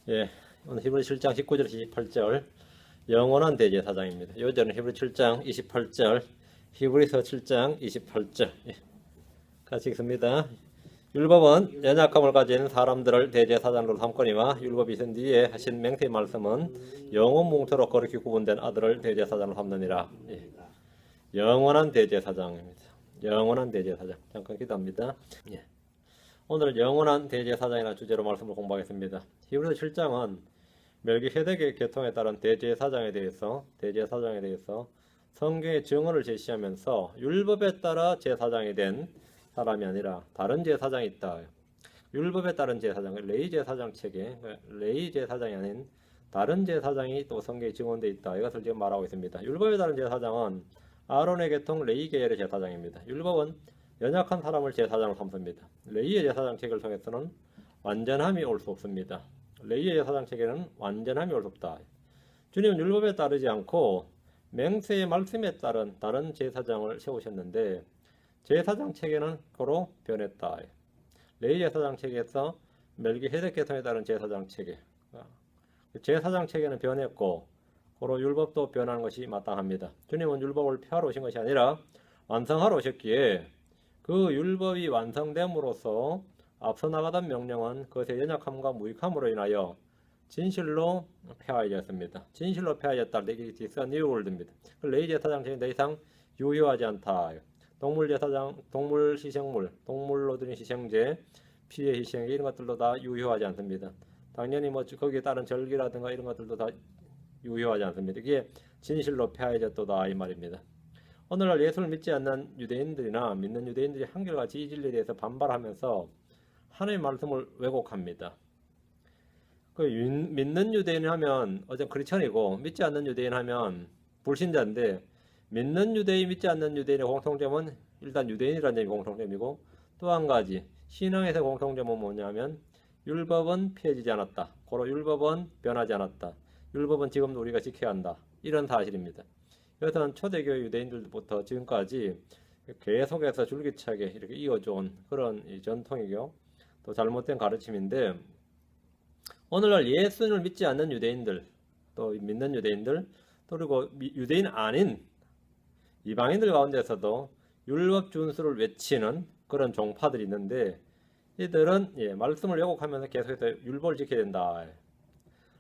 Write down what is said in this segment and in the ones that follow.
예, 오늘 히브리 7장 19절 28절 영원한 대제사장입니다. 요절은 히브리 7장 28절, 히브리서 7장 28절. 예, 같이 읽습니다. 율법은 연약함을 가진 사람들을 대제사장으로 삼거니와 율법이 있은 뒤에 하신 맹세의 말씀은 영원 뭉토록 거룩히 구분된 아들을 대제사장으로 삼느니라. 예, 영원한 대제사장입니다. 영원한 대제사장. 잠깐 기도합니다. 예. 오늘 영원한 대제사장이라는 주제로 말씀을 공부하겠습니다. 히브리서 7장은 멜기세덱의 계통에 따른 대제사장에 대해서 성경의 증언을 제시하면서 율법에 따라 제사장이 된 사람이 아니라 다른 제사장이 있다. 율법에 따른 제사장, 레위 제사장 체계, 레위 제사장이 아닌 다른 제사장이 또 성경에 증언되어 있다. 이것을 지금 말하고 있습니다. 율법에 따른 제사장은 아론의 계통 레위 계열의 제사장입니다. 율법은 연약한 사람을 제사장으로 삼습니다. 레위의 제사장 체계를 통해서는 완전함이 올 수 없습니다. 레위의 제사장 체계는 완전함이 올 수 없다. 주님은 율법에 따르지 않고 맹세의 말씀에 따른 다른 제사장을 세우셨는데 제사장 체계는 고로 변했다. 레위 제사장 체계에서 멜기세덱 계통에 따른 제사장 체계, 제사장 체계는 변했고 고로 율법도 변하는 것이 마땅합니다. 주님은 율법을 폐하러 오신 것이 아니라 완성하러 오셨기에 그 율법이 완성됨으로써 앞서 나가던 명령은 그것의 연약함과 무익함으로 인하여 진실로 폐하여졌습니다. 진실로 폐하여졌다. 레기티스가 뉴월드입니다. 레위 제사장 체계는 더 이상 유효하지 않다. 동물 제사장, 동물 희생물, 동물로 드린 희생제, 피의 희생 이런 것들도 다 유효하지 않습니다. 당연히 뭐 거기에 따른 절기라든가 이런 것들도 다 유효하지 않습니다. 이게 진실로 폐하여졌다 이 말입니다. 오늘날 예수를 믿지 않는 유대인들이나 믿는 유대인들이 한결같이 이 진리에 대해서 반발하면서 하나님의 말씀을 왜곡합니다. 믿는 유대인 하면 어쨌든 크리스천이고 믿지 않는 유대인 하면 불신자인데 믿는 유대인, 믿지 않는 유대인의 공통점은 일단 유대인이라는 점이 공통점이고 또 한 가지 신앙에서 공통점은 뭐냐면 율법은 폐해지지 않았다. 고로 율법은 변하지 않았다. 율법은 지금도 우리가 지켜야 한다. 이런 사실입니다. 이것은 초대교회 유대인들부터 지금까지 계속해서 줄기차게 이렇게 이어져온 그런 전통이고 또 잘못된 가르침인데 오늘날 예수를 믿지 않는 유대인들 또 믿는 유대인들 또 그리고 유대인 아닌 이방인들 가운데서도 율법 준수를 외치는 그런 종파들이 있는데 이들은 말씀을 왜곡하면서 계속해서 율법을 지켜야 된다.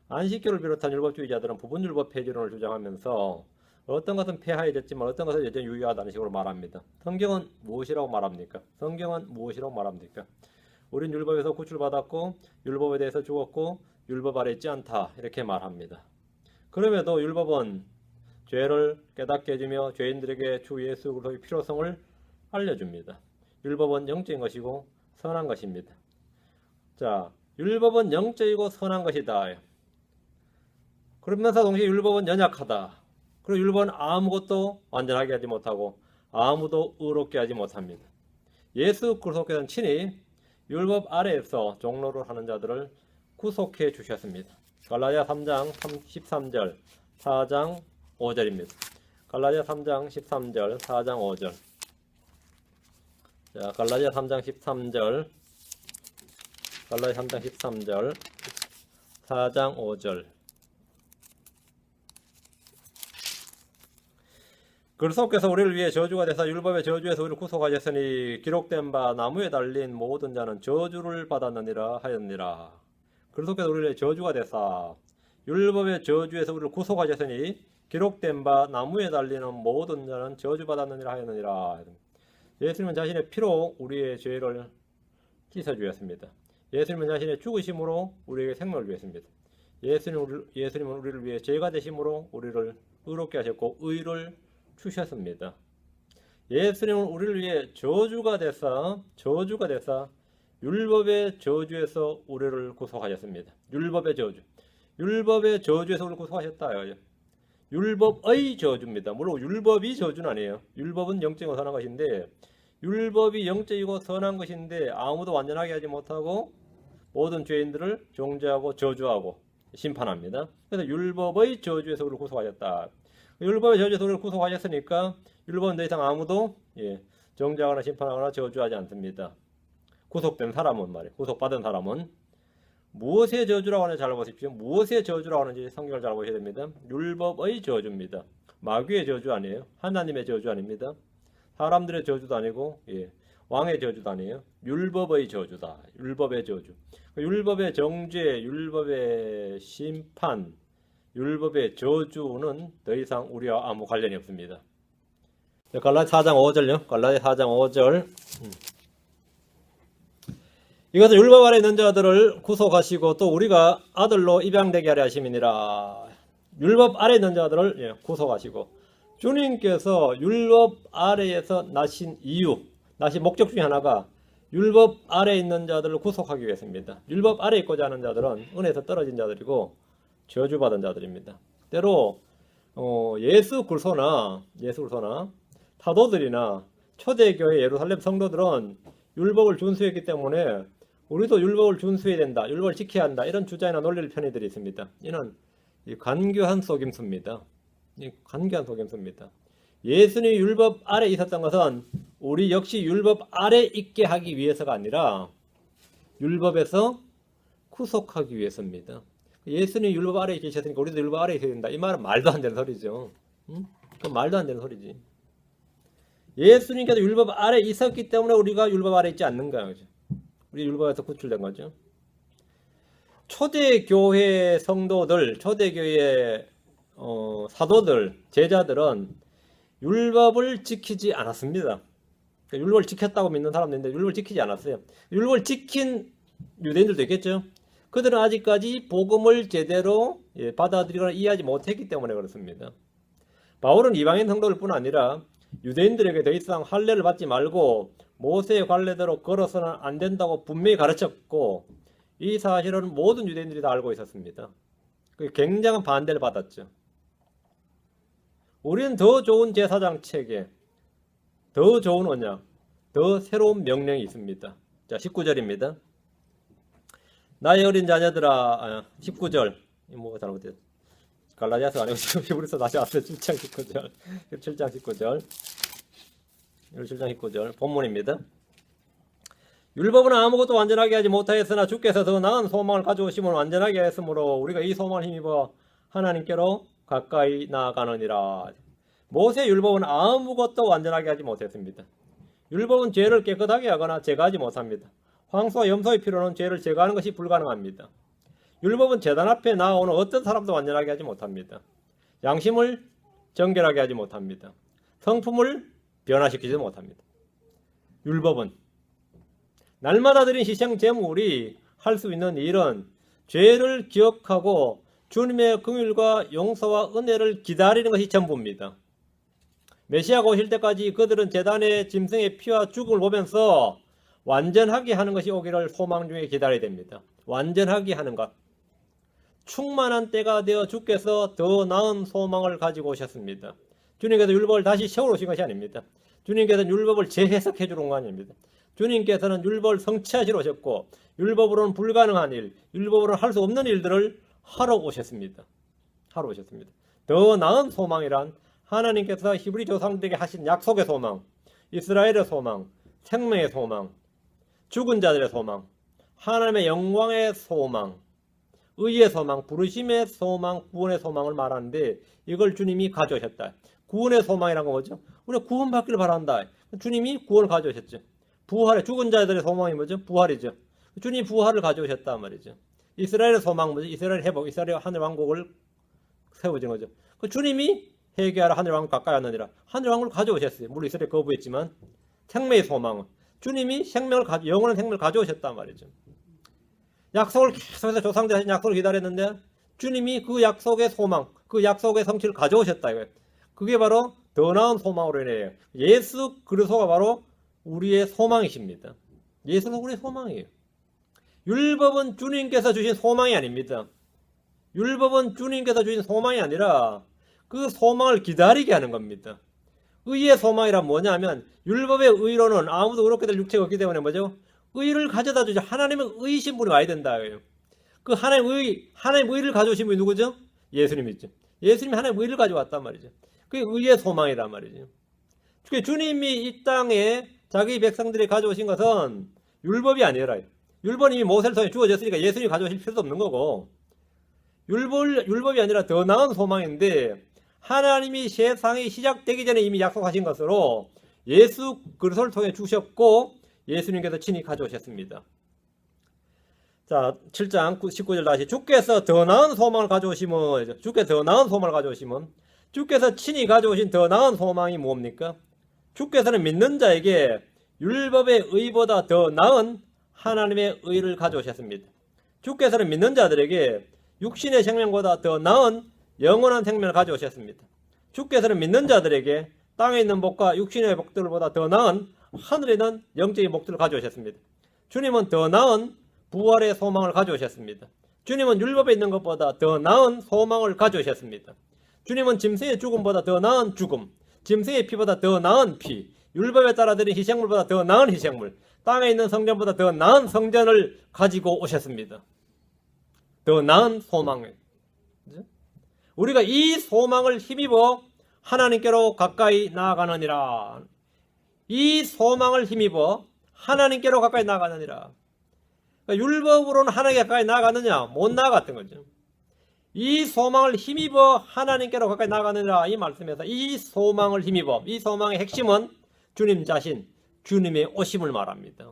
안식교를 비롯한 율법주의자들은 부분율법 폐지론을 주장하면서 어떤 것은 폐하해졌지만 어떤 것은 여전히 유효하다는 식으로 말합니다. 성경은 무엇이라고 말합니까? 성경은 무엇이라고 말합니까? 우린 율법에서 구출받았고 율법에 대해서 죽었고 율법 아래 있지 않다 이렇게 말합니다. 그럼에도 율법은 죄를 깨닫게 해주며 죄인들에게 주 예수 그리스도의 필요성을 알려줍니다. 율법은 영적인 것이고 선한 것입니다. 자, 율법은 영적이고 선한 것이다. 그러면서 동시에 율법은 연약하다. 그리고 율법은 아무것도 완전하게 하지 못하고 아무도 의롭게 하지 못합니다. 예수 그리스도께서는 친히 율법 아래에서 종로를 하는 자들을 구속해 주셨습니다. 갈라디아 3장 13절 4장 5절입니다. 갈라디아 3장 13절 4장 5절. 자, 갈라디아 3장 13절 4장 5절. 그리스도께서 우리를 위해 저주가 되사 율법의 저주에서 우리를 구속하셨으니 기록된 바 나무에 달린 모든 자는 저주를 받았느니라 하였느니라. 그리스도께서 우리를 위해 저주가 되사 율법의 저주에서 우리를 구속하셨으니 기록된 바 나무에 달리는 모든 자는 저주받았느니라 하였느니라. 예수님은 자신의 피로 우리의 죄를 씻어주었습니다. 예수님은 자신의 죽으심으로 우리에게 생명을 주었습니다. 예수님은 우리를 위해 죄가 되심으로 우리를 의롭게 하셨고 의를 주셨습니다. 예수님은 우리를 위해 저주가 되사 율법의 저주에서 우리를 구속하셨습니다. 율법의 저주에서 우리를 구속하셨다. 율법의 저주입니다. 물론 율법이 저주는 아니에요. 율법은 영적이고 선한 것인데 율법이 영적이고 선한 것인데 아무도 완전하게 하지 못하고 모든 죄인들을 정죄하고 저주하고 심판합니다. 그래서 율법의 저주에서 우리를 구속하셨다. 율법의 저주에서 우리를 구속하셨으니까 율법은 더 이상 아무도 정죄하거나 심판하거나 저주하지 않습니다. 구속된 사람은 말이에요. 구속받은 사람은 무엇의 저주라고 하는지 잘 보십시오. 무엇의 저주라고 하는지 성경을 잘 보셔야 됩니다. 율법의 저주입니다. 마귀의 저주 아니에요. 하나님의 저주 아닙니다. 사람들의 저주도 아니고 왕의 저주도 아니에요. 율법의 저주다. 율법의 저주. 율법의 정죄, 율법의 심판, 율법의 저주는 더 이상 우리와 아무 관련이 없습니다. 갈라디아 4장 5절요. 갈라디아 4장 5절. 이것은 율법 아래 있는 자들을 구속하시고 또 우리가 아들로 입양되게 하려 하심이니라. 율법 아래 있는 자들을 구속하시고, 주님께서 율법 아래에서 나신 이유, 나신 목적 중에 하나가 율법 아래 있는 자들을 구속하기 위해서입니다. 율법 아래 있고자 하는 자들은 은혜에서 떨어진 자들이고 저주받은 자들입니다. 때로 예수 굴소나 사도들이나 초대교회 예루살렘 성도들은 율법을 준수했기 때문에 우리도 율법을 준수해야 된다, 율법을 지켜야 한다, 이런 주장이나 논리를 편의들이 있습니다. 이는 간교한 속임수입니다. 간교한 속임수입니다. 예수님이 율법 아래 있었던 것은 우리 역시 율법 아래 있게 하기 위해서가 아니라 율법에서 구속하기 위해서입니다. 예수님이 율법 아래에 계셨으니까 우리도 율법 아래에 있어야 된다. 이 말은 말도 안 되는 소리죠. 그건 말도 안 되는 소리지. 예수님께서 율법 아래에 있었기 때문에 우리가 율법 아래에 있지 않는가. 우리 율법에서 구출된 거죠. 초대교회 성도들, 초대교회 사도들, 제자들은 율법을 지키지 않았습니다. 율법을 지켰다고 믿는 사람들인데 율법을 지키지 않았어요. 율법을 지킨 유대인들도 있겠죠. 그들은 아직까지 복음을 제대로 받아들이거나 이해하지 못했기 때문에 그렇습니다. 바울은 이방인 성도들 뿐 아니라 유대인들에게 더 이상 할례를 받지 말고 모세의 관례대로 걸어서는 안 된다고 분명히 가르쳤고, 이 사실은 모든 유대인들이 다 알고 있었습니다. 굉장한 반대를 받았죠. 우리는 더 좋은 제사장 체계, 더 좋은 언약, 더 새로운 명령이 있습니다. 자, 19절입니다. 나의 어린 자녀들아, 19절. 뭐가 잘못됐어? 갈라디아서 아니고 지금 히브리서 다시 왔어요. 7장 19절. 7장 19절. 7장 19절. 본문입니다. 율법은 아무것도 완전하게 하지 못하였으나 주께서 더 나은 소망을 가져오심을 완전하게 했으므로 우리가 이 소망을 힘입어 하나님께로 가까이 나아가느니라. 모세 율법은 아무것도 완전하게 하지 못했습니다. 율법은 죄를 깨끗하게 하거나 제거하지 못합니다. 황소와 염소의 피로는 죄를 제거하는 것이 불가능합니다. 율법은 제단 앞에 나오는 어떤 사람도 완전하게 하지 못합니다. 양심을 정결하게 하지 못합니다. 성품을 변화시키지 못합니다. 율법은 날마다 드린 희생 제물이 할 수 있는 일은 죄를 기억하고 주님의 긍휼과 용서와 은혜를 기다리는 것이 전부입니다. 메시아가 오실 때까지 그들은 제단의 짐승의 피와 죽음을 보면서 완전하게 하는 것이 오기를 소망 중에 기다려야 됩니다. 완전하게 하는 것. 충만한 때가 되어 주께서 더 나은 소망을 가지고 오셨습니다. 주님께서 율법을 다시 세우러 오신 것이 아닙니다. 주님께서는 율법을 재해석해 주는 거 아닙니다. 주님께서는 율법을 성취하시러 오셨고, 율법으로는 불가능한 일, 율법으로는 할 수 없는 일들을 하러 오셨습니다. 더 나은 소망이란 하나님께서 히브리 조상들에게 하신 약속의 소망, 이스라엘의 소망, 생명의 소망, 죽은 자들의 소망, 하나님의 영광의 소망, 의의 소망, 부르심의 소망, 구원의 소망을 말하는데, 이걸 주님이 가져오셨다. 구원의 소망이란 건 뭐죠? 우리가 구원받기를 바란다. 주님이 구원을 가져오셨죠. 부활의, 죽은 자들의 소망이 뭐죠? 부활이죠. 주님이 부활을 가져오셨단 말이죠. 이스라엘의 소망 뭐죠? 이스라엘 회복, 이스라엘 하늘 왕국을 세워진 거죠. 주님이 회개하라 하늘 왕국 가까이 왔느니라. 하늘 왕국을 가져오셨어요. 물론 이스라엘 거부했지만 생명의 소망은 주님이 영원한 생명을 가져오셨단 말이죠. 약속을 계속해서 조상들이 하신 약속을 기다렸는데 주님이 그 약속의 소망, 그 약속의 성취를 가져오셨다 이거예요. 그게 바로 더 나은 소망으로 인해요. 예수 그리스도가 바로 우리의 소망이십니다. 예수는 우리의 소망이에요. 율법은 주님께서 주신 소망이 아닙니다. 율법은 주님께서 주신 소망이 아니라 그 소망을 기다리게 하는 겁니다. 의의 소망이란 뭐냐면, 율법의 의로는 아무도 그렇게 될 육체가 없기 때문에 뭐죠? 의를 가져다 주죠. 하나님의 의이신 분이 와야 된다. 그 하나님의 의를 가져오신 분이 누구죠? 예수님이죠. 예수님이 하나님의 의를 가져왔단 말이죠. 그게 의의 소망이란 말이죠. 주님이 이 땅에 자기 백성들이 가져오신 것은 율법이 아니라, 율법은 이미 모세를 통해 주어졌으니까 예수님이 가져오실 필요도 없는 거고, 율법이 아니라 더 나은 소망인데 하나님이 세상이 시작되기 전에 이미 약속하신 것으로 예수 그리스도를 통해 주셨고 예수님께서 친히 가져오셨습니다. 자, 7장 19절 다시 주께서 더 나은 소망을 가져오시면 주께서 친히 가져오신 더 나은 소망이 뭡니까? 주께서는 믿는 자에게 율법의 의보다 더 나은 하나님의 의를 가져오셨습니다. 주께서는 믿는 자들에게 육신의 생명보다 더 나은 영원한 생명을 가져오셨습니다. 주께서는 믿는 자들에게 땅에 있는 복과 육신의 복들보다 더 나은 하늘에 있는 영적인 복들을 가져오셨습니다. 주님은 더 나은 부활의 소망을 가져오셨습니다. 주님은 율법에 있는 것보다 더 나은 소망을 가져오셨습니다. 주님은 짐승의 죽음보다 더 나은 죽음, 짐승의 피보다 더 나은 피, 율법에 따라 드린 희생물보다 더 나은 희생물, 땅에 있는 성전보다 더 나은 성전을 가지고 오셨습니다. 더 나은 소망을. 우리가 이 소망을 힘입어 하나님께로 가까이 나아가느니라. 이 소망을 힘입어 하나님께로 가까이 나아가느니라. 그러니까 율법으로는 하나님께 가까이 나아가느냐? 못 나아갔던 거죠. 이 소망을 힘입어 하나님께로 가까이 나아가느니라. 이 말씀에서 이 소망을 힘입어, 이 소망의 핵심은 주님 자신, 주님의 오심을 말합니다.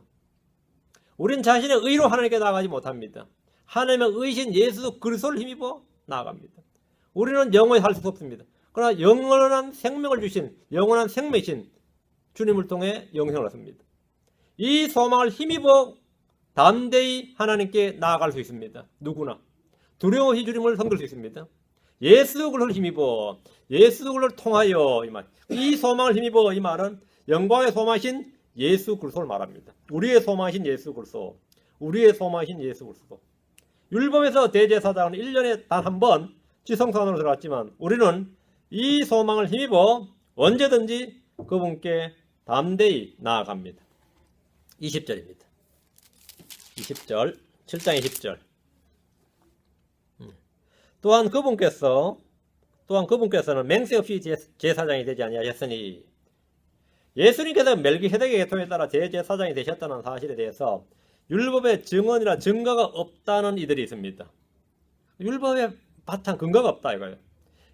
우린 자신의 의로 하나님께 나아가지 못합니다. 하나님의 의신 예수 그리스도를 힘입어 나아갑니다. 우리는 영원히 살 수 없습니다. 그러나 영원한 생명을 주신, 영원한 생명이신 주님을 통해 영생을 얻습니다. 이 소망을 힘입어 담대히 하나님께 나아갈 수 있습니다. 누구나 두려움 없이 주님을 섬길 수 있습니다. 예수 그리스도를 힘입어, 예수 그리스도를 통하여, 이 말, 이 소망을 힘입어, 이 말은 영광의 소망이신 예수 그리스도를 말합니다. 우리의 소망이신 예수 그리스도, 우리의 소망이신 예수 그리스도. 율법에서 대제사장은 1년에 단 한 번 지성소안으로 들어갔지만 우리는 이 소망을 힘입어 언제든지 그분께 담대히 나아갑니다. 20절입니다. 20절, 7장 20절. 또한 그분께서는 맹세 없이 제사장이 되지 아니하셨으니, 예수님께서 멜기세덱의 계통에 따라 대제사장이 되셨다는 사실에 대해서 율법의 증언이나 증거가 없다는 이들이 있습니다. 율법의 바탕 근거가 없다 이거예요.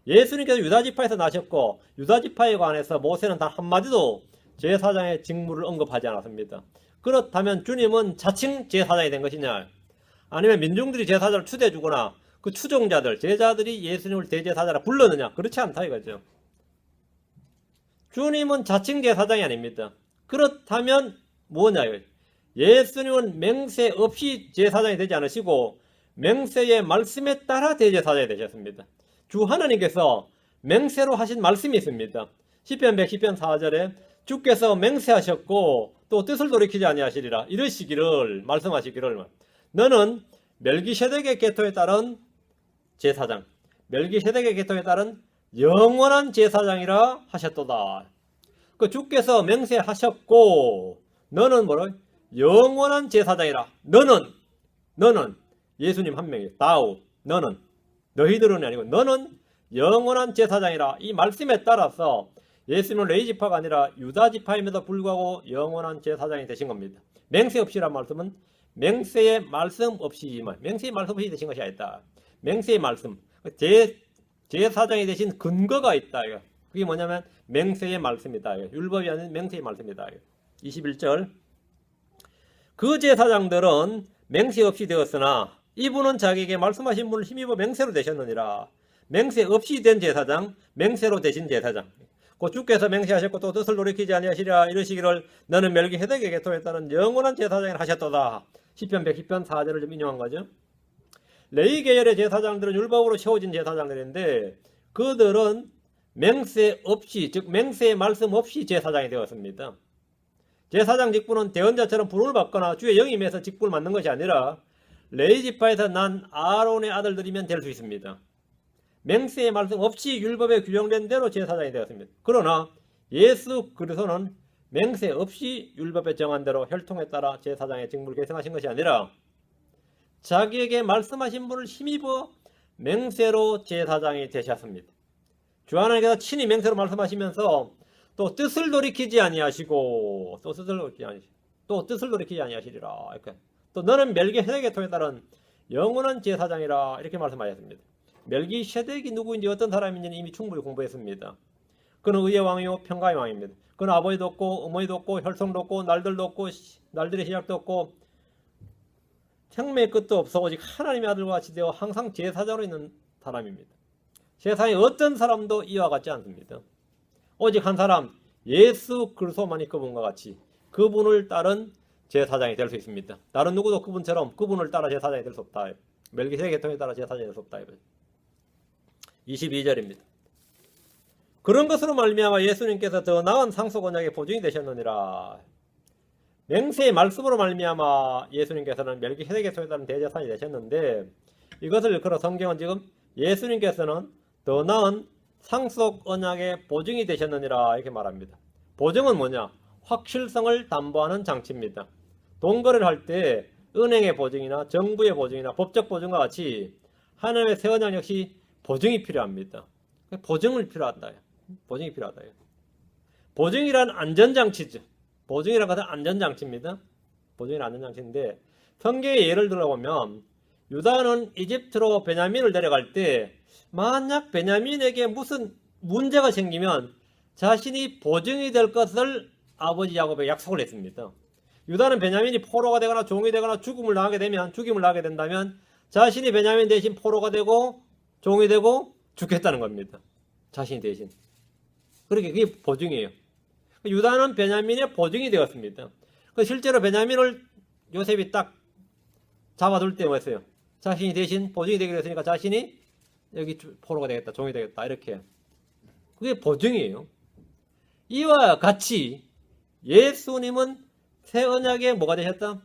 예수님께서 유다지파에서 나셨고 유다지파에 관해서 모세는 단 한마디도 제사장의 직무를 언급하지 않았습니다. 그렇다면 주님은 자칭 제사장이 된 것이냐, 아니면 민중들이 제사장을 추대해주거나 그 추종자들, 제자들이 예수님을 대제사장이라 불렀느냐? 그렇지 않다 이거죠. 주님은 자칭 제사장이 아닙니다. 그렇다면 뭐냐 이거예요. 예수님은 맹세 없이 제사장이 되지 않으시고 맹세의 말씀에 따라 대제사장이 되셨습니다. 주 하나님께서 맹세로 하신 말씀이 있습니다. 시편 110편 4절에 주께서 맹세하셨고 또 뜻을 돌이키지 아니하시리라 이러시기를, 말씀하시기를, 너는 멜기세덱의 계통에 따른 제사장, 멜기세덱의 계통에 따른 영원한 제사장이라 하셨도다. 그 주께서 맹세하셨고 너는 뭐라? 영원한 제사장이라. 너는 예수님 한 명이에요. 다우. 너는, 너희들은 아니고 너는 영원한 제사장이라. 이 말씀에 따라서 예수님은 레위지파가 아니라 유다지파임에도 불구하고 영원한 제사장이 되신 겁니다. 맹세 없이란 말씀은 맹세의 말씀 없이지만, 맹세의 말씀 없이 되신 것이 아니다. 맹세의 말씀, 제사장이 되신 근거가 있다. 그게 뭐냐면 맹세의 말씀이다. 율법이 아닌 맹세의 말씀이다. 21절. 그 제사장들은 맹세 없이 되었으나 이분은 자기에게 말씀하신 분을 힘입어 맹세로 되셨느니라. 맹세 없이 된 제사장, 맹세로 되신 제사장. 곧 주께서 맹세하셨고 또 뜻을 돌이키지 아니하시리라 이러시기를 너는 멜기세덱의 계통에 따른 영원한 제사장을 하셨도다. 시편 110편 4절을 좀 인용한 거죠. 레위 계열의 제사장들은 율법으로 세워진 제사장들인데 그들은 맹세 없이, 즉 맹세의 말씀 없이 제사장이 되었습니다. 제사장 직분은 대언자처럼 부름을 받거나 주의 영이 임해서 직분을 맡는 것이 아니라 레위지파에서 난 아론의 아들들이면 될 수 있습니다. 맹세의 말씀 없이 율법에 규정된 대로 제사장이 되었습니다. 그러나 예수 그리스도는 맹세 없이 율법에 정한 대로 혈통에 따라 제사장의 직무를 계승하신 것이 아니라 자기에게 말씀하신 분을 힘입어 맹세로 제사장이 되셨습니다. 주 하나님께서 친히 맹세로 말씀하시면서 또 뜻을 돌이키지 아니하시고 또 뜻을 돌이키지 아니하시리라. 이렇게 또 너는 멜기세덱의 계통에 따른 영원한 제사장이라 이렇게 말씀하셨습니다. 멜기세덱이 누구인지 어떤 사람인지는 이미 충분히 공부했습니다. 그는 의의 왕이요 평강의 왕입니다. 그는 아버지도 없고 어머니도 없고 혈통도 없고 날들도 없고 날들의 시작도 없고 생명의 끝도 없어 오직 하나님의 아들과 같이 되어 항상 제사장으로 있는 사람입니다. 세상에 어떤 사람도 이와 같지 않습니다. 오직 한 사람 예수 그리스도만이 그분과 같이 그분을 따른 제사장이 될 수 있습니다. 다른 누구도 그분처럼 그분을 따라 제사장이 될 수 없다. 멜기세덱 계통에 따라 제사장이 될 수 없다. 22절입니다. 그런 것으로 말미암아 예수님께서 더 나은 상속 언약의 보증이 되셨느니라. 맹세의 말씀으로 말미암아 예수님께서는 멜기세덱 계통에 따른 대제사장이 되셨는데 이것을 일컬어 성경은 지금 예수님께서는 더 나은 상속 언약의 보증이 되셨느니라 이렇게 말합니다. 보증은 뭐냐? 확실성을 담보하는 장치입니다. 돈 거래를 할 때 은행의 보증이나 정부의 보증이나 법적 보증과 같이 하나님의 새 언약 역시 보증이 필요합니다. 보증을 필요하다. 보증이 필요하다. 보증이란 안전장치죠. 보증이란 것은 안전장치입니다. 보증이란 안전장치인데 성경의 예를 들어보면 유다는 이집트로 베냐민을 데려갈 때 만약 베냐민에게 무슨 문제가 생기면 자신이 보증이 될 것을 아버지 야곱에게 약속을 했습니다. 유다는 베냐민이 포로가 되거나 종이 되거나 죽임을 당하게 된다면 자신이 베냐민 대신 포로가 되고 종이 되고 죽겠다는 겁니다. 자신이 대신. 그렇게 그게 보증이에요. 유다는 베냐민의 보증이 되었습니다. 실제로 베냐민을 요셉이 딱 잡아둘 때 뭐였어요? 자신이 대신 보증이 되기로 했으니까 자신이 여기 포로가 되겠다, 종이 되겠다 이렇게. 그게 보증이에요. 이와 같이 예수님은 새 언약에 뭐가 되셨다?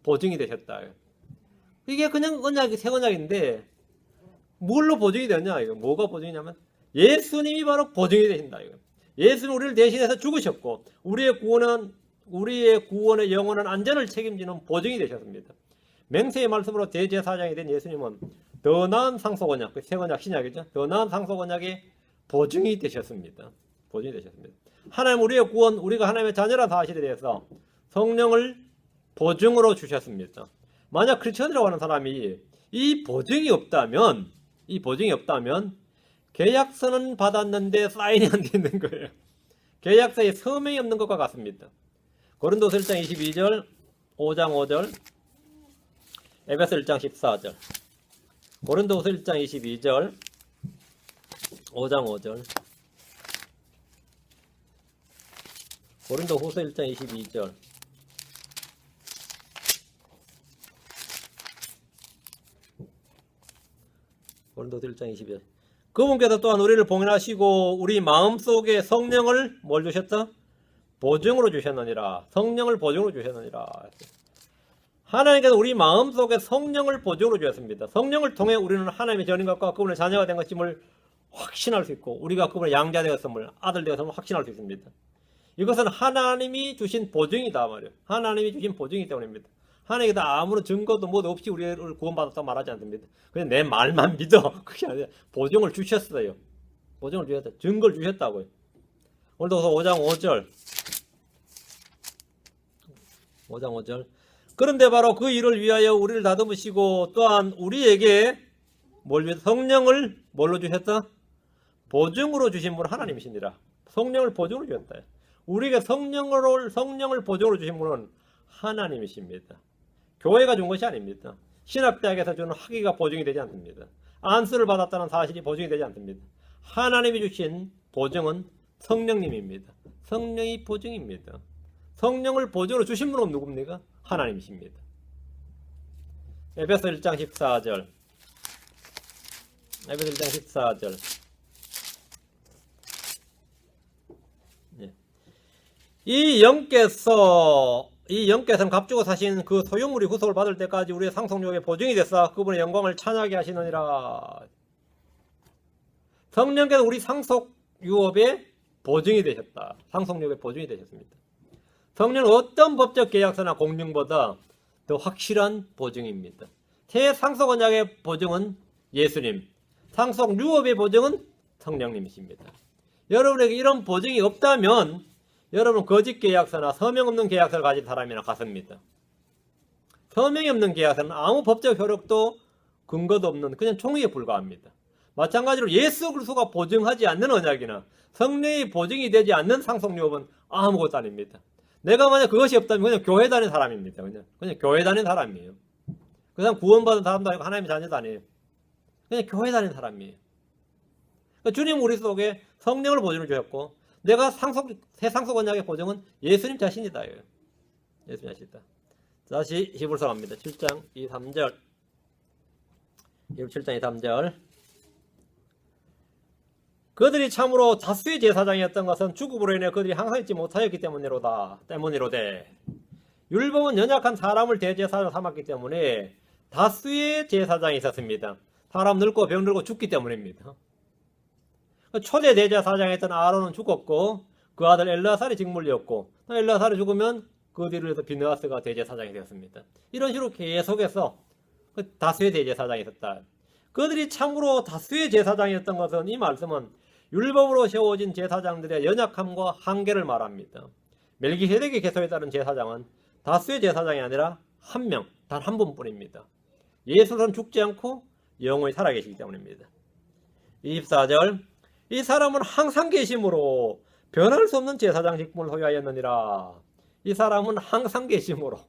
보증이 되셨다. 이게 그냥 새 언약인데 뭘로 보증이 되었냐? 이거 뭐가 보증이냐면 예수님이 바로 보증이 되신다. 이거. 예수는 우리를 대신해서 죽으셨고 우리의 구원의 영원한 안전을 책임지는 보증이 되셨습니다. 맹세의 말씀으로 대제사장이 된 예수님은 더 나은 상속 언약, 새 언약 신약이죠. 더 나은 상속 언약의 보증이 되셨습니다. 보증이 되셨습니다. 하나님 우리의 구원, 우리가 하나님의 자녀라는 사실에 대해서 성령을 보증으로 주셨습니다. 만약 크리스천이라고 하는 사람이 이 보증이 없다면 계약서는 받았는데 사인이 안 돼 있는 거예요. 계약서에 서명이 없는 것과 같습니다. 고린도서 1장 22절, 5장 5절, 에베소 1장 14절, 고린도서 1장 22절, 5장 5절, 고린도후서 1장 22절, 고린도서 1장 22절. 그분께서 또한 우리를 봉인하시고 우리 마음속에 성령을 뭘 주셨다? 보증으로 주셨느니라. 성령을 보증으로 주셨느니라. 하나님께서 우리 마음속에 성령을 보증으로 주셨습니다. 성령을 통해 우리는 하나님의 전인 것과 그분의 자녀가 된 것임을 확신할 수 있고 우리가 그분의 양자 되었음을, 아들 되었음을 확신할 수 있습니다. 이것은 하나님이 주신 보증이다 말이에요. 하나님이 주신 보증이기 때문입니다. 하나님께서 아무런 증거도 뭐도 없이 우리를 구원받았다고 말하지 않습니다. 그냥 내 말만 믿어. 그게 아니라 보증을 주셨어요. 보증을 주셨다. 증거를 주셨다고요. 오늘도 5장 5절. 5장 5절. 그런데 바로 그 일을 위하여 우리를 다듬으시고 또한 우리에게 성령을 뭘로 주셨다? 보증으로 주신 분은 하나님이시니라. 성령을 보증으로 주셨다. 우리에게 성령을 보증으로 주신 분은 하나님이십니다. 교회가 준 것이 아닙니다. 신학대학에서 주는 학위가 보증이 되지 않습니다. 안수를 받았다는 사실이 보증이 되지 않습니다. 하나님이 주신 보증은 성령님입니다. 성령이 보증입니다. 성령을 보증으로 주신 분은 누굽니까? 하나님이십니다. 에베소 1장 14절. 에베소 1장 14절. 이 영께서는 값주고 사신 그 소유물이 구속을 받을 때까지 우리의 상속력의 보증이 됐어 그분의 영광을 찬양하게 하시느니라. 성령께서 우리 상속 유업의 보증이 되셨다. 상속력의 보증이 되셨습니다. 성령은 어떤 법적 계약서나 공증보다 더 확실한 보증입니다. 새 상속 언약의 보증은 예수님, 상속 유업의 보증은 성령님이십니다. 여러분에게 이런 보증이 없다면 여러분 거짓 계약서나 서명 없는 계약서를 가진 사람이나 같습니다. 서명이 없는 계약서는 아무 법적 효력도 근거도 없는 그냥 종이에 불과합니다. 마찬가지로 예수 그리스도가 보증하지 않는 언약이나 성령이 보증이 되지 않는 상속유업은 아무것도 아닙니다. 내가 만약 그것이 없다면 그냥 교회 다니는 사람입니다. 그냥 교회 다니는 사람이에요. 그 사람 구원받은 사람도 아니고 하나님의 자녀도 아니에요. 그냥 교회 다니는 사람이에요. 그러니까 주님 우리 속에 성령을 보증을 주셨고 내가 새 상속 언약의 보증은 예수님 자신이다. 예수님 자신이다. 다시 히브리서 갑니다. 7장 2, 3절. 히브리 7장 2, 3절. 그들이 참으로 다수의 제사장이었던 것은 죽음으로 인해 그들이 항상 있지 못하였기 때문이로되 율법은 연약한 사람을 대제사장으로 삼았기 때문에 다수의 제사장이 있었습니다. 사람 늙고 병들고 죽기 때문입니다. 초대 대제사장이었던 아론은 죽었고 그 아들 엘르아살이 직물이었고 엘르아살이 죽으면 그 뒤를 해서 비느하스가 대제사장이 되었습니다. 이런 식으로 계속해서 다수의 대제사장이 있었다. 그들이 참으로 다수의 제사장이었던 것은 이 말씀은 율법으로 세워진 제사장들의 연약함과 한계를 말합니다. 멜기세덱의 계통에 따른 제사장은 다수의 제사장이 아니라 한 명, 단 한 분뿐입니다. 예수는 죽지 않고 영원히 살아계시기 때문입니다. 24절. 이 사람은 항상 계심으로 변할 수 없는 제사장 직분을 소유하였느니라. 이 사람은 항상 계심으로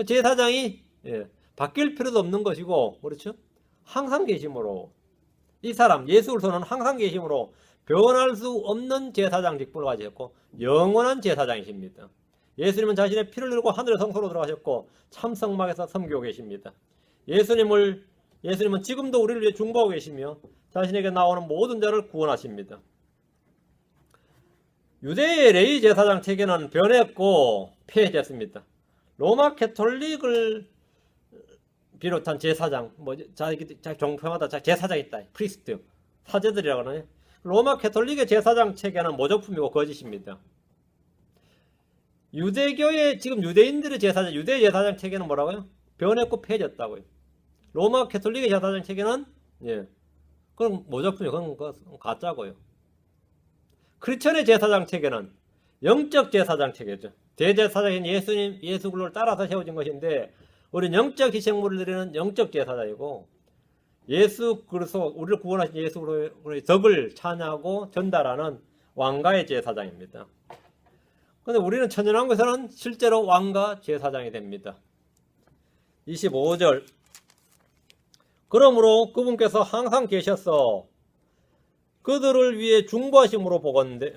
제사장이 바뀔 필요도 없는 것이고 그렇죠? 항상 계심으로 이 사람 예수 그리스도는 항상 계심으로 변할 수 없는 제사장 직분을 가지셨고 영원한 제사장이십니다. 예수님은 자신의 피를 흘리고 하늘의 성소로 들어가셨고 참성막에서 섬기고 계십니다. 예수님은 지금도 우리를 위해 중보하고 계시며 자신에게 나오는 모든 자를 구원하십니다. 유대의 레위 제사장 체계는 변했고 폐해졌습니다. 로마 캐톨릭을 비롯한 제사장, 자기 종교마다 제사장 있다. 프리스트, 사제들이라고 하나요? 로마 캐톨릭의 제사장 체계는 모조품이고 거짓입니다. 유대교의 지금 유대인들의 제사장, 유대 제사장 체계는 뭐라고요? 변했고 폐해졌다고요. 로마 캐톨릭의 제사장 체계는 그건 모조품이고 그건 가짜고요. 크리스천의 제사장 체계는 영적 제사장 체계죠. 대제사장인 예수 그리스도를 따라서 세워진 것인데 우리는 영적 희생물을 드리는 영적 제사장이고 예수 그리스도 우리를 구원하신 예수 그리스도의 덕을 찬양하고 전달하는 왕가의 제사장입니다. 그런데 우리는 천연왕국에서는 실제로 왕가 제사장이 됩니다. 25절. 그러므로 그분께서 항상 계셔서 그들을 위해 중보하심을 보건대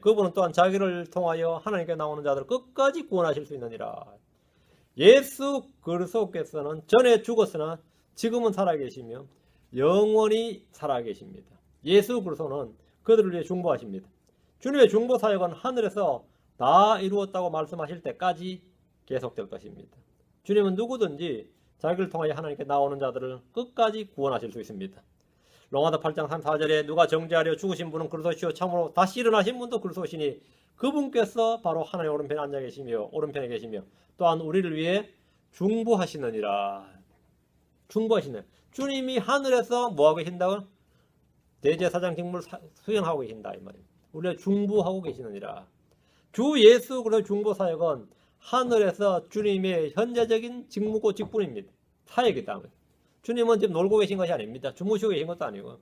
그분은 또한 자기를 통하여 하나님께 나오는 자들을 끝까지 구원하실 수 있느니라. 예수 그리스도께서는 전에 죽었으나 지금은 살아계시며 영원히 살아계십니다. 예수 그리스도는 그들을 위해 중보하십니다. 주님의 중보 사역은 하늘에서 다 이루었다고 말씀하실 때까지 계속될 것입니다. 주님은 누구든지 자기를 통하여 하나님께 나오는 자들을 끝까지 구원하실 수 있습니다. 로마서 8장 34절에 누가 정죄하려 죽으신 분은 그리스도시요 참으로 다시 일어나신 분도 그리스도시니 그분께서 바로 하나님 오른편에 앉아 계시며 오른편에 계시며 또한 우리를 위해 중보하시느니라. 중보하시는 주님이 하늘에서 뭐하고 계신다고? 대제사장 직무를 수행하고 계신다 이 말입니다. 우리가 중보하고 계시느니라. 주 예수 그리스도의 중보 사역은 하늘에서 주님의 현재적인 직무고 직분입니다. 사역이다. 주님은 지금 놀고 계신 것이 아닙니다. 주무시고 계신 것도 아니고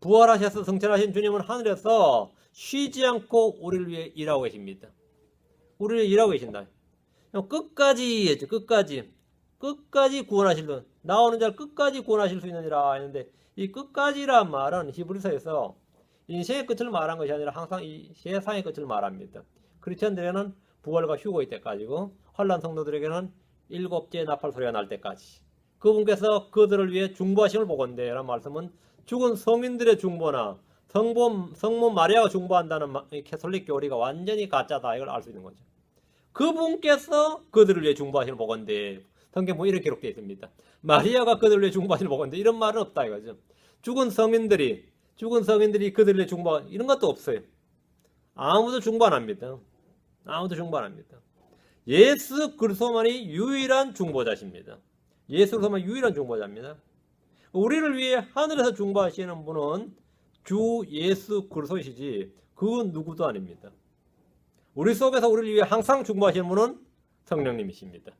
부활하셔서 승천하신 주님은 하늘에서 쉬지 않고 우리를 위해 일하고 계십니다. 우리를 일하고 계신다. 끝까지 구원하실 분, 나오는 자를 끝까지 구원하실 수 있느니라 했는데 이 끝까지란 말은 히브리서에서 인생의 끝을 말한 것이 아니라 항상 이 세상의 끝을 말합니다. 크리스천들에게는 부활과 휴거의 때까지고 환난 성도들에게는 7째 나팔 소리가 날 때까지 그분께서 그들을 위해 중보하심을 보건대 라는 말씀은 죽은 성인들의 중보나 성모 마리아가 중보한다는 캐톨릭 교리가 완전히 가짜다 이걸 알 수 있는 거죠. 그분께서 그들을 위해 중보하심을 보건대 성경 보면 이렇게 기록되어 있습니다. 마리아가 그들을 위해 중보하심을 보건대 이런 말은 없다 이거죠. 죽은 성인들이 그들을 위해 중보 이런 것도 없어요. 아무도 중보 안 합니다. 아무도 중보 안 합니다. 예수 그리스도만이 유일한 중보자십니다. 예수 그리스도만 유일한 중보자입니다. 우리를 위해 하늘에서 중보하시는 분은 주 예수 그리스도이시지 그 누구도 아닙니다. 우리 속에서 우리를 위해 항상 중보하시는 분은 성령님이십니다.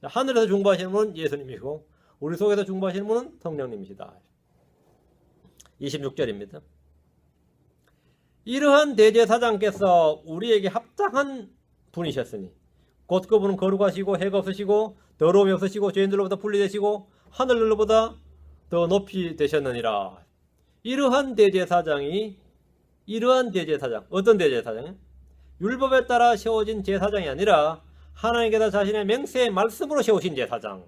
하늘에서 중보하시는 분은 예수님이시고 우리 속에서 중보하시는 분은 성령님이시다. 26절입니다. 이러한 대제사장께서 우리에게 합당한 분이셨으니 곧 그분은 거룩하시고 해가 없으시고 더러움이 없으시고 죄인들로부터 분리되시고 하늘들보다 더 높이 되셨느니라. 이러한 대제사장, 어떤 대제사장? 율법에 따라 세워진 제사장이 아니라 하나님께서 자신의 맹세의 말씀으로 세우신 제사장,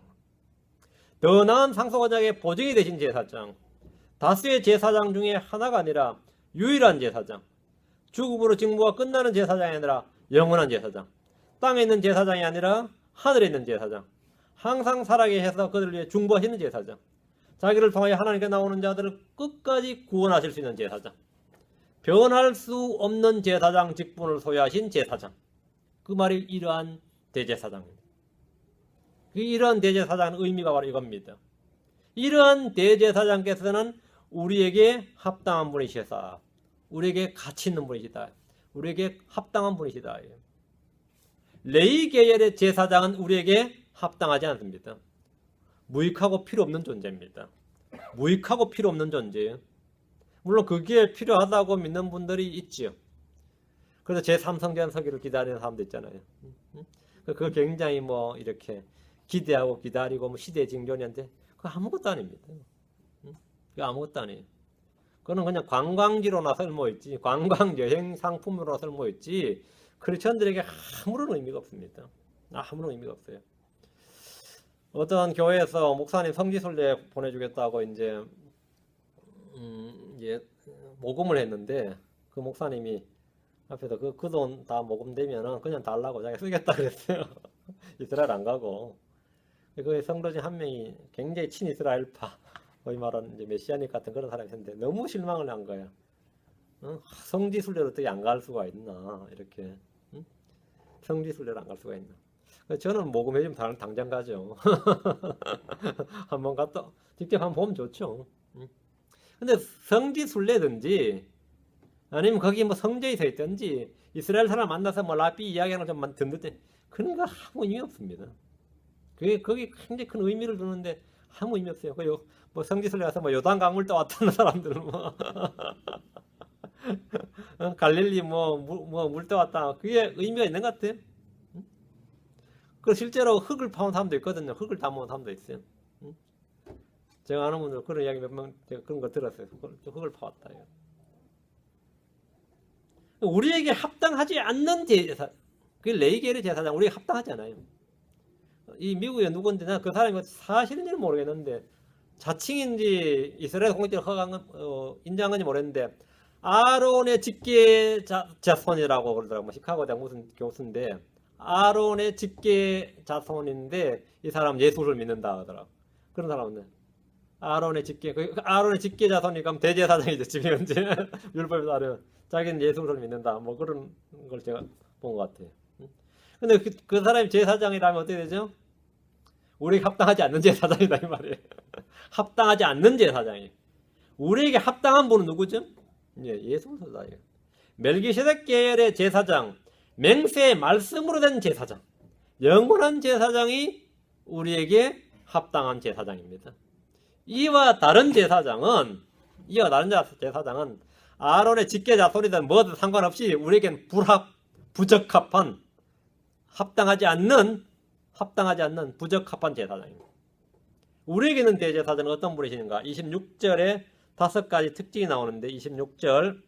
더 나은 상속원장의 보증이 되신 제사장, 다수의 제사장 중에 하나가 아니라 유일한 제사장, 죽음으로 직무가 끝나는 제사장이 아니라 영원한 제사장, 땅에 있는 제사장이 아니라 하늘에 있는 제사장, 항상 살아계셔서 그들을 위해 중보하시는 제사장, 자기를 통하여 하나님께 나오는 자들을 끝까지 구원하실 수 있는 제사장, 변할 수 없는 제사장 직분을 소유하신 제사장. 그 말이 이러한 대제사장입니다. 이러한 대제사장의 의미가 바로 이겁니다. 이러한 대제사장께서는 우리에게 합당한 분이시다. 우리에게 가치 있는 분이시다. 우리에게 합당한 분이시다. 레위 계열의 제사장은 우리에게 합당하지 않습니다. 무익하고 필요 없는 존재입니다. 무익하고 필요 없는 존재예요. 물론 그게 필요하다고 믿는 분들이 있지요. 그래서 제3성전 서기를 기다리는 사람도 있잖아요. 그거 굉장히 뭐 이렇게 기대하고 기다리고 뭐 시대의 징조인데 그거 아무것도 아닙니다. 그거 아무것도 아니에요. 그거는 그냥 관광지로나 쓸모있지, 관광 여행 상품으로 쓸모있지, 크리스천들에게 아무런 의미가 없습니다. 아무런 의미가 없어요. 어떤 교회에서 목사님 성지순례 보내주겠다고 이제 모금을 했는데 그 목사님이 앞에서 그 돈 다 모금되면은 그냥 달라고 자기 쓰겠다 그랬어요. 이스라엘 안 가고. 그 성도진 한 명이 굉장히 친이스라엘파, 거의 말하는 이제 메시아닉 같은 그런 사람이 있는데 너무 실망을 한 거야. 성지순례를 어떻게 안 갈 수가 있나 이렇게. 성지순례를 안 갈 수가 있나. 저는 모금해주면 당장 가죠. 한번 갔다 직접 한번 보면 좋죠. 근데 성지순례든지 아니면 거기 뭐 성전이 서 있든지 이스라엘 사람 만나서 뭐 라삐 이야기하는 좀 듣는데 그런 거 아무 의미 없습니다. 그게 거기 굉장히 큰 의미를 두는데 아무 의미 없어요. 뭐 성지순례 가서 뭐 요단 강물 떠왔다는 사람들은 뭐 갈릴리 물 떠왔다. 그게 의미가 있는 것 같아요. 그 실제로 흙을 파온 사람도 있거든요. 흙을 담아온 사람도 있어요. 제가 아는 분들 그런 이야기 몇 명 제가 그런 거 들었어요. 흙을 파왔다. 우리에게 합당하지 않는 제사, 그게 레위계의 제사장, 우리에게 합당하지 않아요. 이 미국에 누군데 그 사람이 사실인지는 모르겠는데 자칭인지 이스라엘 공적으로 인정한지 모르겠는데 아론의 직계 자손이라고 그러더라고요. 시카고 대학 무슨 교수인데 아론의 직계 자손인데 이 사람 예수를 믿는다 하더라고. 그런 사람은 아론의 직계 자손이니까 대제사장이죠. 지금 현재 율법에 따르면 자기는 예수를 믿는다. 뭐 그런 걸 제가 본 것 같아요. 근데 그 사람이 제사장이라면 어떻게 되죠? 우리에게 합당하지 않는 제사장이다 이 말이에요. 합당하지 않는 제사장이에요. 우리에게 합당한 분은 누구죠? 예수 그리스도예요. 멜기세덱 계열의 제사장, 맹세의 말씀으로 된 제사장, 영원한 제사장이 우리에게 합당한 제사장입니다. 이와 다른 제사장은 아론의 직계 자손이든 뭐든 상관없이 우리에겐 부적합한 합당하지 않는 부적합한 제사장입니다. 우리에게는 대제사장은 어떤 분이시는가? 26절에 5가지 특징이 나오는데 26절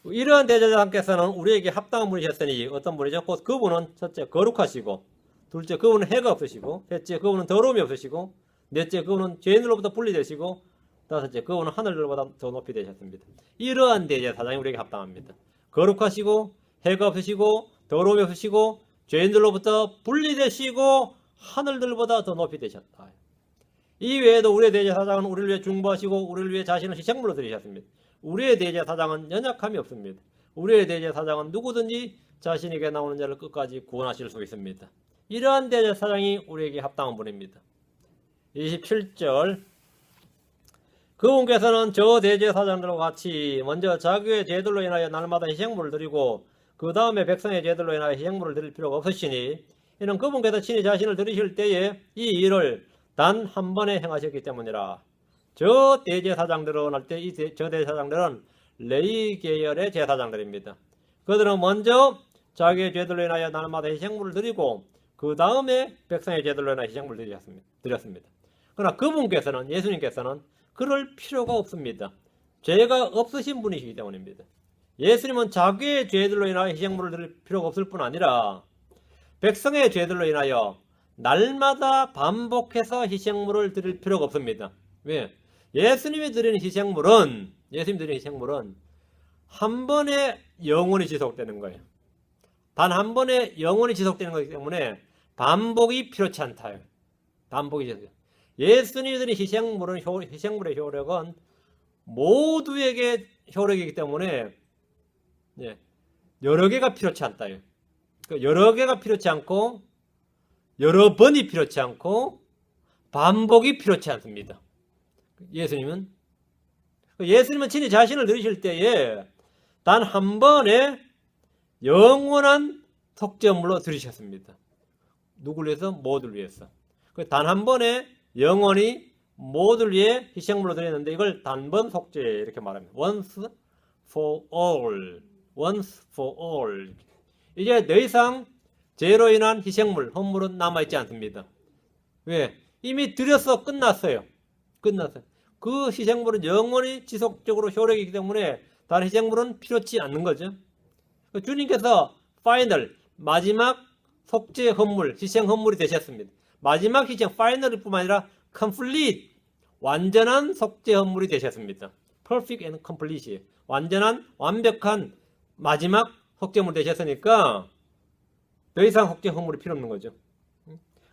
이러한 대제사장께서는 우리에게 합당한 분이셨으니 어떤 분이죠? 곧 그분은 첫째 거룩하시고, 둘째 그분은 해가 없으시고, 셋째 그분은 더러움이 없으시고, 넷째 그분은 죄인들로부터 분리되시고, 다섯째 그분은 하늘들보다 더 높이 되셨습니다. 이러한 대제사장이 우리에게 합당합니다. 거룩하시고 해가 없으시고 더러움이 없으시고 죄인들로부터 분리되시고 하늘들보다 더 높이 되셨다. 이 외에도 우리의 대제사장은 우리를 위해 중보하시고 우리를 위해 자신을 희생물로 드리셨습니다. 우리의 대제사장은 연약함이 없습니다. 우리의 대제사장은 누구든지 자신에게 나오는 자를 끝까지 구원하실 수 있습니다. 이러한 대제사장이 우리에게 합당한 분입니다. 27절 그분께서는 저 대제사장들과 같이 먼저 자기의 죄들로 인하여 날마다 희생물을 드리고 그 다음에 백성의 죄들로 인하여 희생물을 드릴 필요가 없으시니 이는 그분께서 친히 자신을 드리실 때에 이 일을 단 한 번에 행하셨기 때문이라. 저 대제사장들은 할 때 저 대제사장들은 레위 계열의 제사장들입니다. 그들은 먼저 자기의 죄들로 인하여 날마다 희생물을 드리고 그 다음에 백성의 죄들로 인하여 희생물을 드렸습니다. 그러나 그분께서는, 예수님께서는 그럴 필요가 없습니다. 죄가 없으신 분이시기 때문입니다. 예수님은 자기의 죄들로 인하여 희생물을 드릴 필요가 없을 뿐 아니라 백성의 죄들로 인하여 날마다 반복해서 희생물을 드릴 필요가 없습니다. 왜? 예수님이 드리는 희생물은 한 번에 영원히 지속되는 거예요. 단 한 번에 영원히 지속되는 거기 때문에 반복이 필요치 않다요. 반복이 지속돼요. 예수님이 드린 희생물의 효력은 모두에게 효력이기 때문에 여러 개가 필요치 않다요. 여러 개가 필요치 않고 여러 번이 필요치 않고 반복이 필요치 않습니다. 예수님은 친히 자신을 드리실 때에 단 한 번에 영원한 속죄물로 드리셨습니다. 누구를 위해서? 모두를 위해서. 단 한 번에 영원히 모두를 위해 희생물로 드렸는데 이걸 단번 속죄 이렇게 말합니다. Once for all. Once for all. 이제 더 이상 죄로 인한 희생물, 헌물은 남아있지 않습니다. 왜? 이미 드려서 끝났어요. 그 희생물은 영원히 지속적으로 효력이기 때문에 다른 희생물은 필요치 않는 거죠. 주님께서 파이널, 마지막 속죄 헌물, 희생 헌물이 되셨습니다. 마지막 희생, 파이널일 뿐만 아니라 complete, 완전한 속죄 헌물이 되셨습니다. perfect and complete, 완벽한 마지막 속죄물 되셨으니까 더 이상 속죄 헌물이 필요 없는 거죠.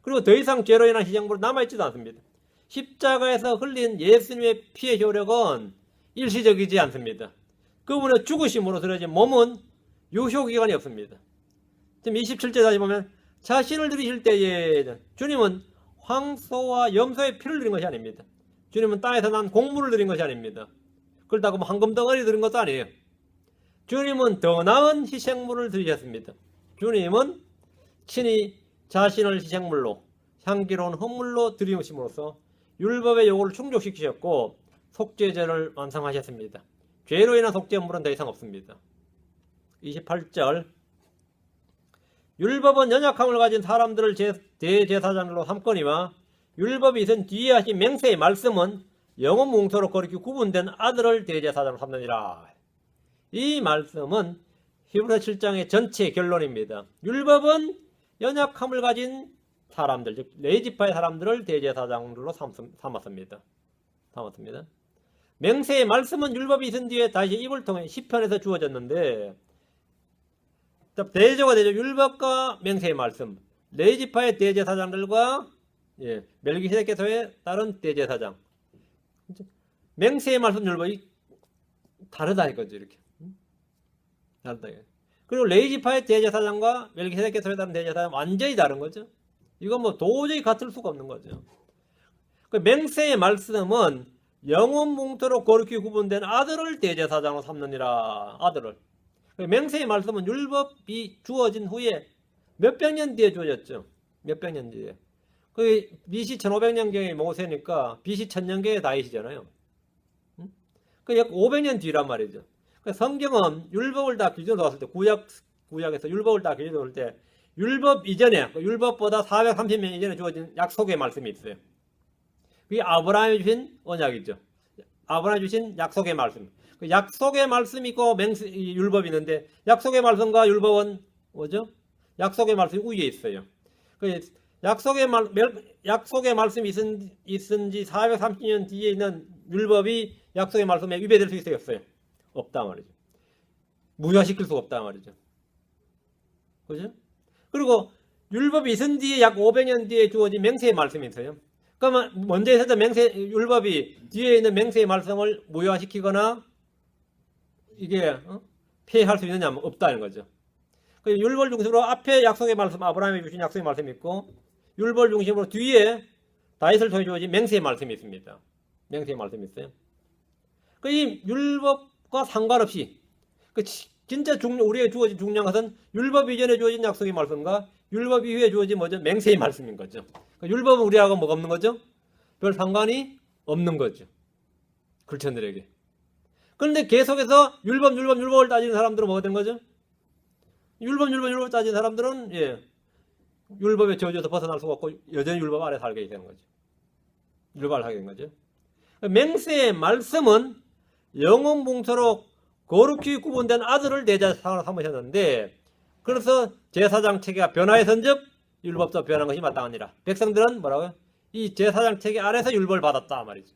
그리고 더 이상 죄로 인한 희생물은 남아있지도 않습니다. 십자가에서 흘린 예수님의 피의 효력은 일시적이지 않습니다. 그분의 죽으심으로 드려진 몸은 유효기간이 없습니다. 지금 27절 다시 보면 자신을 드리실 때에 주님은 황소와 염소의 피를 드린 것이 아닙니다. 주님은 땅에서 난 곡물을 드린 것이 아닙니다. 그렇다고 뭐 황금덩어리 드린 것도 아니에요. 주님은 더 나은 희생물을 드리셨습니다. 주님은 친히 자신을 희생물로 향기로운 헌물로 드리심으로써 율법의 요구를 충족시키셨고 속죄제를 완성하셨습니다. 죄로 인한 속죄물은 더 이상 없습니다. 28절 율법은 연약함을 가진 사람들을 대제사장으로 삼거니와 율법이 있은 뒤에 하신 맹세의 말씀은 영원 뭉토로 거룩히 구분된 아들을 대제사장으로 삼느니라. 이 말씀은 히브리서 7장의 전체 결론입니다. 율법은 연약함을 가진 사람들, 즉 레위지파의 사람들을 대제사장으로 삼았습니다. 맹세의 말씀은 율법이 있은 뒤에 다시 입을 통해 시편에서 주어졌는데 대조가 되죠. 율법과 맹세의 말씀, 레위지파의 대제사장들과 멜기세덱계서의 다른 대제사장, 맹세의 말씀 율법이 다르다 이거죠. 이렇게 다르다. 그리고 레위지파의 대제사장과 멜기세덱계서의 다른 대제사장 완전히 다른 거죠. 이건 뭐 도저히 같을 수가 없는 거죠. 그 맹세의 말씀은 영원 뭉토로 거룩히 구분된 아들을 대제사장으로 삼느니라. 아들을. 맹세의 말씀은 율법이 주어진 후에 몇백 년 뒤에 주어졌죠. 몇백 년 뒤에. 그 BC 1500년경에 모세니까 BC 1000년경에 다윗이잖아요. 그 약 500년 뒤란 말이죠. 성경은 율법을 다 기준으로 놨을 때 구약에서 율법을 다 기준으로 할 때 율법 이전에, 율법보다 430년 이전에 주어진 약속의 말씀이 있어요. 그게 아브라함이 주신 언약이죠. 아브라함이 주신 약속의 말씀. 그 약속의 말씀이 있고 율법이 있는데 약속의 말씀과 율법은 뭐죠? 약속의 말씀이 위에 있어요. 그 약속의 말씀이 있은 지 430년 뒤에 있는 율법이 약속의 말씀에 위배될 수 있어요? 없어요? 없다 말이죠. 무효시킬 수가 없다 말이죠. 그죠? 그리고 율법이 있은 뒤에 약 500년 뒤에 주어진 맹세의 말씀이 있어요. 그러면 먼저 있었던 율법이 뒤에 있는 맹세의 말씀을 무효화시키거나 이게 폐할 수 있느냐? 없다는 거죠. 율법 중심으로 앞에 약속의 말씀, 아브라함이 주신 약속의 말씀이 있고 율법 중심으로 뒤에 다윗을 통해 주어진 맹세의 말씀이 있습니다. 맹세의 말씀이 있어요. 이 율법과 상관없이 진짜 우리에게 주어진 중요한 것은 율법 이전에 주어진 약속의 말씀과 율법 이후에 주어진 뭐죠? 맹세의 말씀인 거죠. 그러니까 율법은 우리하고 뭐가 없는 거죠? 별 상관이 없는 거죠. 그리스도인들에게. 그런데 계속해서 율법을 따지는 사람들은 뭐가 된 거죠? 율법을 따지는 사람들은 율법의 저주에서 벗어날 수가 없고 여전히 율법 아래 살게 되는 거죠. 율법을 하게 된 거죠. 맹세의 말씀은 영원 봉처로 거룩히 구분된 아들을 대제사장으로 삼으셨는데, 그래서 제사장 체계가 변화해선즉 율법도 변한 것이 마땅하니라. 백성들은 뭐라고요? 이 제사장 체계 아래서 율법을 받았다 말이죠.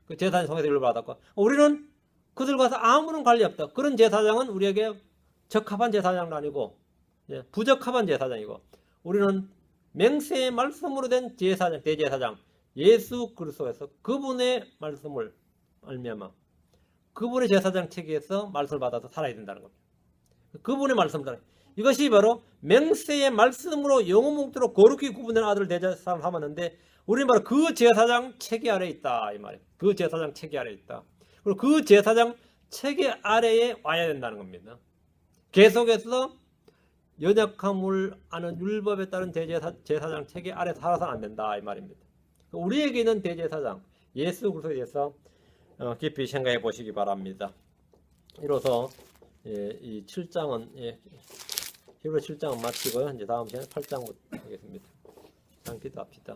그 제사장 통해서 율법을 받았고, 우리는 그들과서 아무런 관리 없다. 그런 제사장은 우리에게 적합한 제사장도 아니고 부적합한 제사장이고, 우리는 맹세의 말씀으로 된 제사장, 대제사장 예수 그리스도에서 그분의 말씀을 알미암아 그분의 제사장 체계에서 말씀을 받아서 살아야 된다는 겁니다. 그분의 말씀을 따라. 이것이 바로 맹세의 말씀으로 영원목도로 거룩히 구분된 아들을 대제사장으로 삼았는데, 우리는 바로 그 제사장 체계 아래에 있다 이 말이에요. 그 제사장 체계 아래에 있다. 그리고 그 제사장 체계 아래에 와야 된다는 겁니다. 계속해서 연약함을 아는 율법에 따른 제사장 체계 아래서 살아서는 안 된다 이 말입니다. 우리에게 있는 대제사장 예수 그리스도에 대해서 깊이 생각해 보시기 바랍니다. 이로써 이 7장은 히브리 7장은 마치고요. 이제 다음 시간에 8장부터 하겠습니다. 기도합시다.